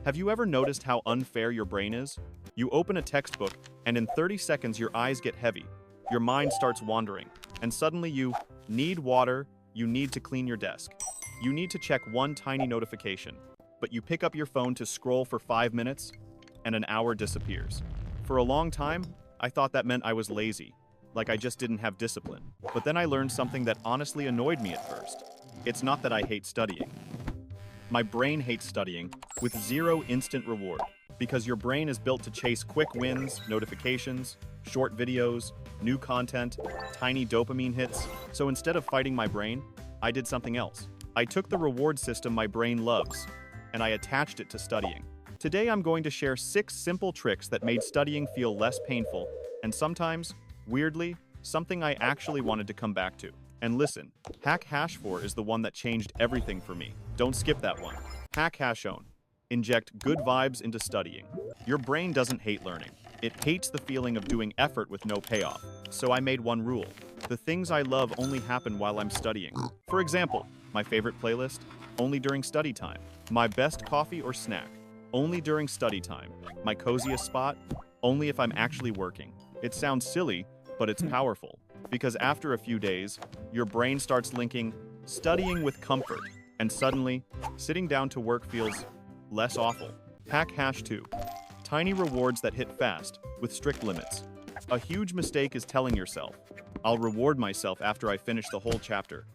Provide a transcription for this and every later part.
Have you ever noticed how unfair your brain is? You open a textbook, and in 30 seconds your eyes get heavy, your mind starts wandering, and suddenly you need water, you need to clean your desk. You need to check one tiny notification, but you pick up your phone to scroll for 5 minutes, and an hour disappears. For a long time, I thought that meant I was lazy, like I just didn't have discipline. But then I learned something that honestly annoyed me at first. It's not that I hate studying. My brain hates studying with zero instant reward, because your brain is built to chase quick wins, notifications, short videos, new content, tiny dopamine hits. So instead of fighting my brain, I did something else. I took the reward system my brain loves, and I attached it to studying. Today I'm going to share 6 simple tricks that made studying feel less painful, and sometimes, weirdly, something I actually wanted to come back to. And listen, hack hash 4 is the one that changed everything for me. Don't skip that one. Hack hash own. Inject good vibes into studying. Your brain doesn't hate learning. It hates the feeling of doing effort with no payoff. So I made one rule. The things I love only happen while I'm studying. For example, my favorite playlist, only during study time. My best coffee or snack, only during study time. My coziest spot, only if I'm actually working. It sounds silly, but it's powerful. Because after a few days, your brain starts linking studying with comfort, and suddenly, sitting down to work feels less awful. Hack hash 2. Tiny rewards that hit fast, with strict limits. A huge mistake is telling yourself, I'll reward myself after I finish the whole chapter.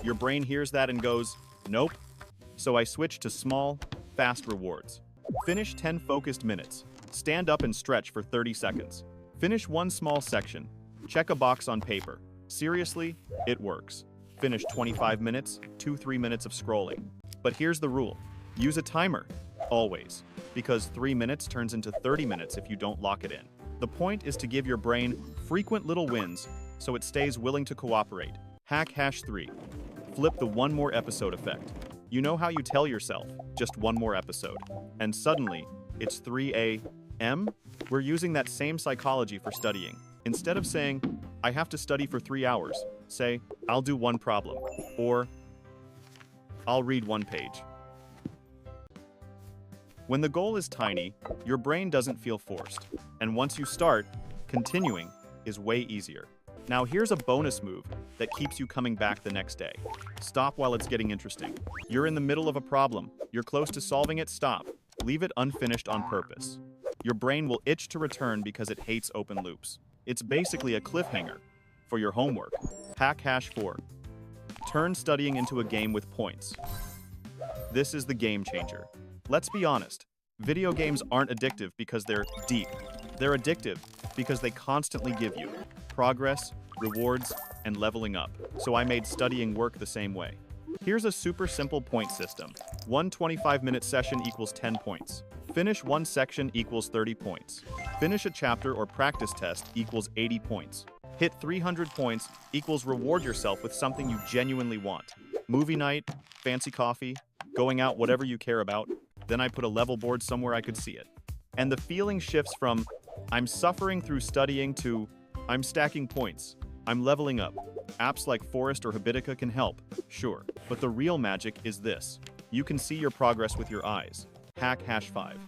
Your brain hears that and goes, nope. So I switched to small, fast rewards. Finish 10 focused minutes. Stand up and stretch for 30 seconds. Finish one small section. Check a box on paper. Seriously, it works. Finish 25 minutes, 2-3 minutes of scrolling. But here's the rule. Use a timer. Always. Because 3 minutes turns into 30 minutes if you don't lock it in. The point is to give your brain frequent little wins so it stays willing to cooperate. Hack hash 3. Flip the one more episode effect. You know how you tell yourself, just one more episode, and suddenly, it's 3 a.m.? We're using that same psychology for studying. Instead of saying, I have to study for 3 hours, say, I'll do one problem, or I'll read one page. When the goal is tiny, your brain doesn't feel forced, and once you start, continuing is way easier. Now here's a bonus move that keeps you coming back the next day. Stop while it's getting interesting. You're in the middle of a problem. You're close to solving it. Stop. Leave it unfinished on purpose. Your brain will itch to return because it hates open loops. It's basically a cliffhanger for your homework. Hack hash 4. Turn studying into a game with points. This is the game changer. Let's be honest. Video games aren't addictive because they're deep. They're addictive because they constantly give you progress, rewards, and leveling up. So I made studying work the same way. Here's a super simple point system. One 25-minute session equals 10 points. Finish one section equals 30 points. Finish a chapter or practice test equals 80 points. Hit 300 points equals reward yourself with something you genuinely want. Movie night, fancy coffee, going out, whatever you care about. Then I put a level board somewhere I could see it. And the feeling shifts from, I'm suffering through studying to, I'm stacking points. I'm leveling up. Apps like Forest or Habitica can help, sure. But the real magic is this. You can see your progress with your eyes. Hack hash 5.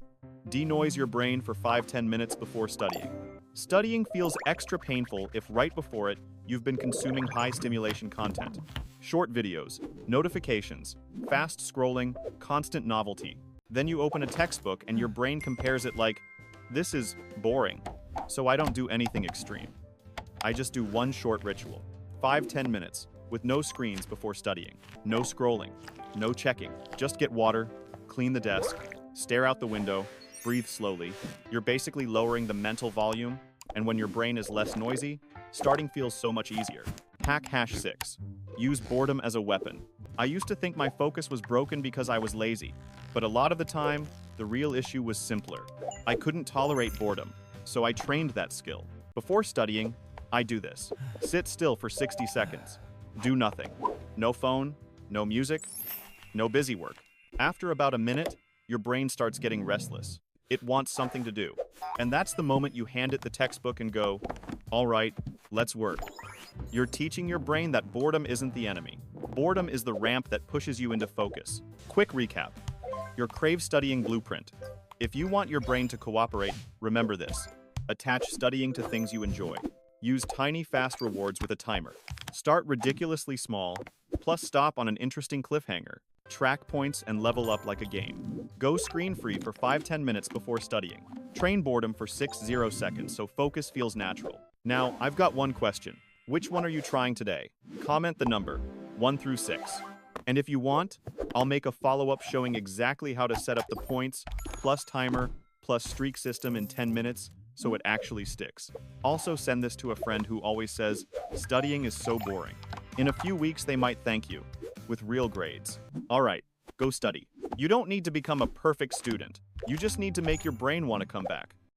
Denoise your brain for 5-10 minutes before studying. Studying feels extra painful if right before it, you've been consuming high-stimulation content. Short videos, notifications, fast scrolling, constant novelty. Then you open a textbook and your brain compares it like, this is boring, so I don't do anything extreme. I just do one short ritual. 5-10 minutes, with no screens before studying. No scrolling, no checking. Just get water, clean the desk, stare out the window, breathe slowly. You're basically lowering the mental volume, and when your brain is less noisy, starting feels so much easier. Hack hash 6. Use boredom as a weapon. I used to think my focus was broken because I was lazy, but a lot of the time, the real issue was simpler. I couldn't tolerate boredom, so I trained that skill. Before studying, I do this. Sit still for 60 seconds. Do nothing. No phone, no music, no busy work. After about a minute, your brain starts getting restless. It wants something to do. And that's the moment you hand it the textbook and go, all right, let's work. You're teaching your brain that boredom isn't the enemy. Boredom is the ramp that pushes you into focus. Quick recap. Your crave studying blueprint. If you want your brain to cooperate, remember this. Attach studying to things you enjoy. Use tiny, fast rewards with a timer. Start ridiculously small, plus stop on an interesting cliffhanger. Track points and level up like a game. Go screen-free for 5-10 minutes before studying. Train boredom for 60 seconds so focus feels natural. Now, I've got one question. Which one are you trying today? Comment the number, 1 through 6. And if you want, I'll make a follow-up showing exactly how to set up the points, plus timer, plus streak system in 10 minutes, so it actually sticks. Also send this to a friend who always says, studying is so boring. In a few weeks, they might thank you, with real grades. All right, go study. You don't need to become a perfect student. You just need to make your brain want to come back.